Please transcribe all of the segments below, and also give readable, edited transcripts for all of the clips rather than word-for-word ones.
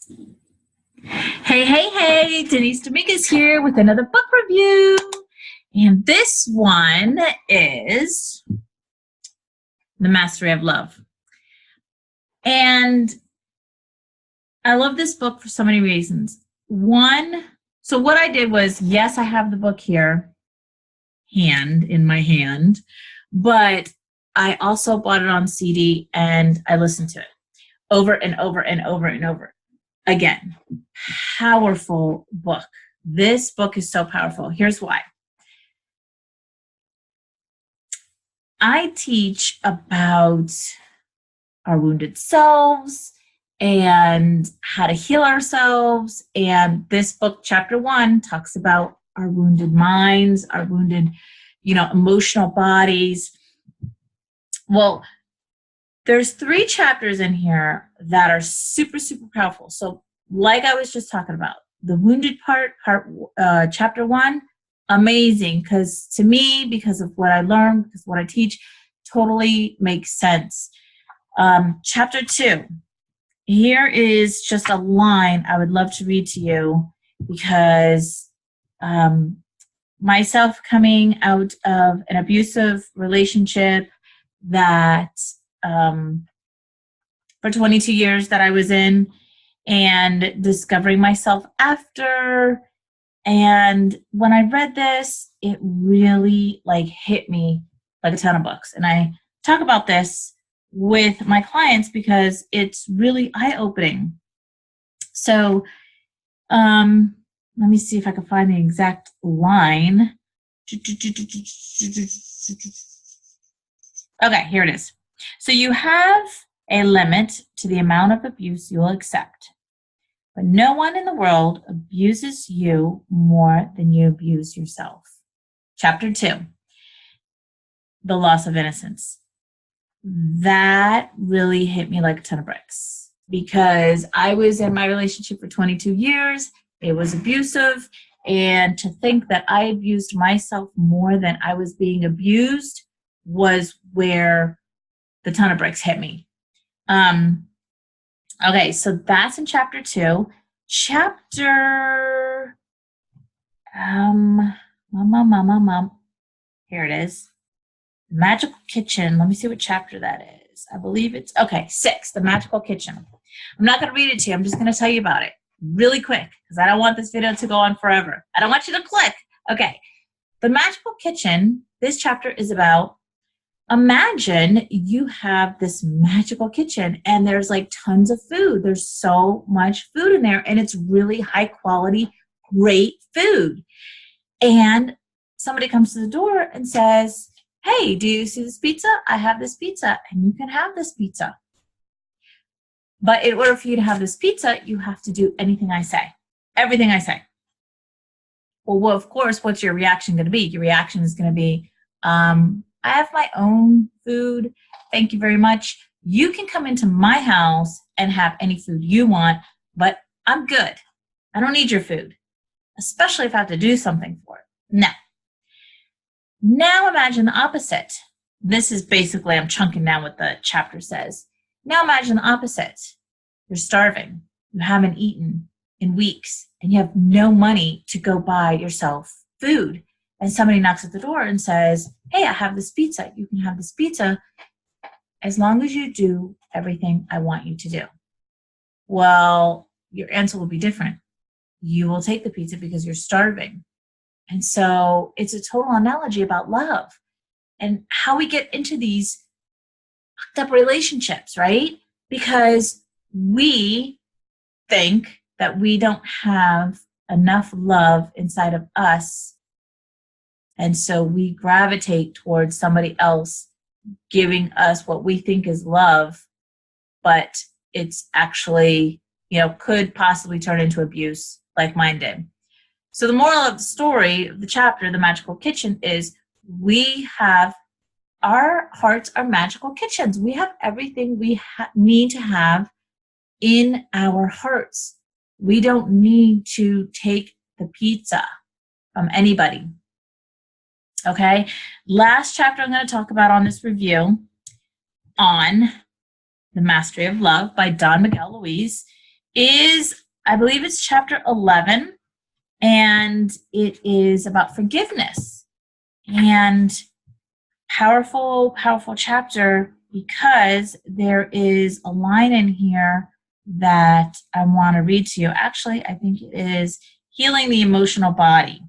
Hey, hey, hey, Denise Dominguez here with another book review. And this one is The Mastery of Love. And I love this book for so many reasons. One, so what I did was, yes, I have the book here, in my hand, but I also bought it on CD and I listened to it over and over and over and over. Again, powerful book. This book is so powerful. Here's why. I teach about our wounded selves and how to heal ourselves. And this book, chapter 1, talks about our wounded minds, our wounded, emotional bodies. Well, there's 3 chapters in here that are super, super powerful. So like I was just talking about, the wounded chapter 1, amazing, because to me, because of what I learned, because what I teach, totally makes sense. Chapter 2, here is just a line I would love to read to you, because myself coming out of an abusive relationship that for 22 years that I was in, and discovering myself after. And when I read this, it really hit me like a ton of books. And I talk about this with my clients because it's really eye-opening. So let me see if I can find the exact line. Okay, here it is. So you have a limit to the amount of abuse you will accept. But no one in the world abuses you more than you abuse yourself. Chapter 2, the loss of innocence. That really hit me like a ton of bricks, because I was in my relationship for 22 years. It was abusive. And to think that I abused myself more than I was being abused was where the ton of bricks hit me. Okay, so that's in chapter 2. Chapter, here it is. Magical Kitchen. Let me see what chapter that is. I believe it's, 6, The Magical Kitchen. I'm not going to read it to you. I'm just going to tell you about it really quick, because I don't want this video to go on forever. I don't want you to click. Okay, The Magical Kitchen, this chapter is about, imagine you have this magical kitchen and there's tons of food. There's so much food in there and it's really high quality, great food. And somebody comes to the door and says, hey, do you see this pizza? I have this pizza and you can have this pizza. But in order for you to have this pizza, you have to do anything I say, everything I say. Well, of course, what's your reaction going to be? Your reaction is going to be, I have my own food. Thank you very much. You can come into my house and have any food you want, but I'm good. I don't need your food, especially if I have to do something for it. Now imagine the opposite. This is basically, I'm chunking down what the chapter says. Now imagine the opposite. You're starving. You haven't eaten in weeks and you have no money to go buy yourself food. And somebody knocks at the door and says, hey, I have this pizza. You can have this pizza as long as you do everything I want you to do. Well, your answer will be different. You will take the pizza because you're starving. And so it's a total analogy about love and how we get into these fucked up relationships, right? Because we think that we don't have enough love inside of us. And so we gravitate towards somebody else giving us what we think is love, but it's actually, could possibly turn into abuse like mine did. So the moral of the story of the chapter, The Magical Kitchen, is our hearts are magical kitchens. We have everything we need to have in our hearts. We don't need to take the pizza from anybody. Okay, last chapter I'm going to talk about on this review on The Mastery of Love by Don Miguel Ruiz. is, I believe it's chapter 11, and it is about forgiveness. And powerful, powerful chapter, because there is a line in here that I want to read to you. Actually, I think it is Healing the Emotional Body.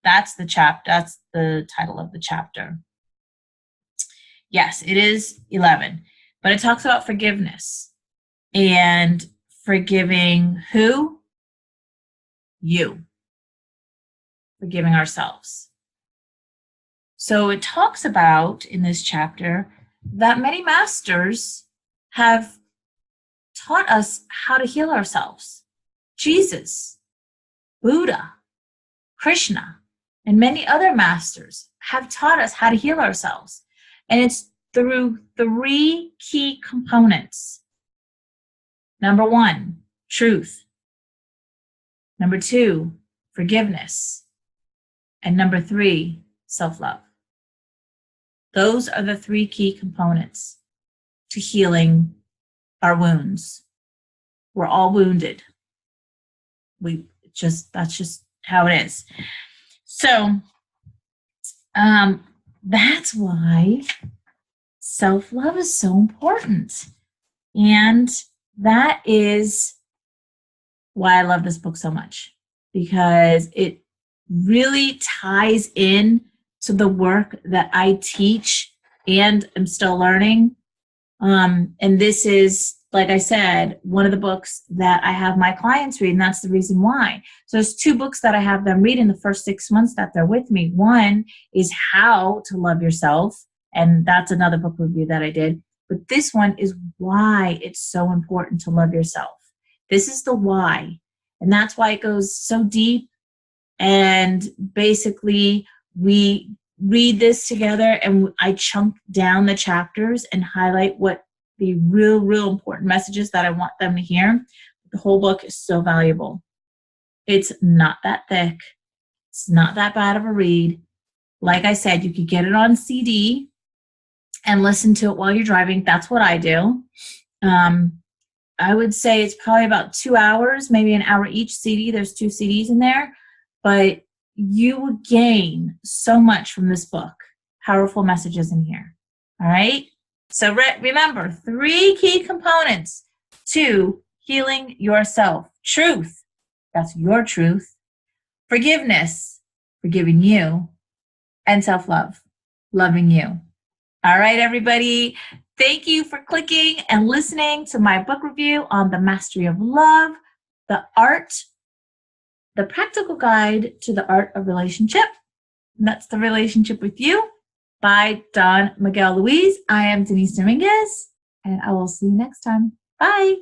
That's the title of the chapter. Yes, it is 11, but it talks about forgiveness and forgiving who? You. Forgiving ourselves. So it talks about in this chapter that many masters have taught us how to heal ourselves. Jesus, Buddha, Krishna, and many other masters have taught us how to heal ourselves. And it's through 3 key components. Number 1, truth. Number 2, forgiveness. And number 3, self-love. Those are the 3 key components to healing our wounds. We're all wounded. That's just how it is. So that's why self-love is so important. And that is why I love this book so much, because it really ties in to the work that I teach and am still learning. And this is, like I said, one of the books that I have my clients read, and that's the reason why. So there's 2 books that I have them read in the first 6 months that they're with me. One is How to Love Yourself, and that's another book review that I did. But this one is why it's so important to love yourself. This is the why. And that's why it goes so deep. And basically, we read this together and I chunk down the chapters and highlight what the real important messages that I want them to hear. The whole book is so valuable. It's not that thick. It's not that bad of a read. Like I said, you could get it on CD and listen to it while you're driving. That's what I do. I would say it's probably about 2 hours, maybe an hour each CD. There's 2 CDs in there. But you will gain so much from this book. Powerful messages in here. All right? So remember, 3 key components to healing yourself. Truth, that's your truth. Forgiveness, forgiving you. And self-love, loving you. All right, everybody. Thank you for clicking and listening to my book review on The Mastery of Love, The Practical Guide to the Art of Relationship. And that's The Relationship with You by Don Miguel Luis. I am Denise Dominguez, and I will see you next time. Bye.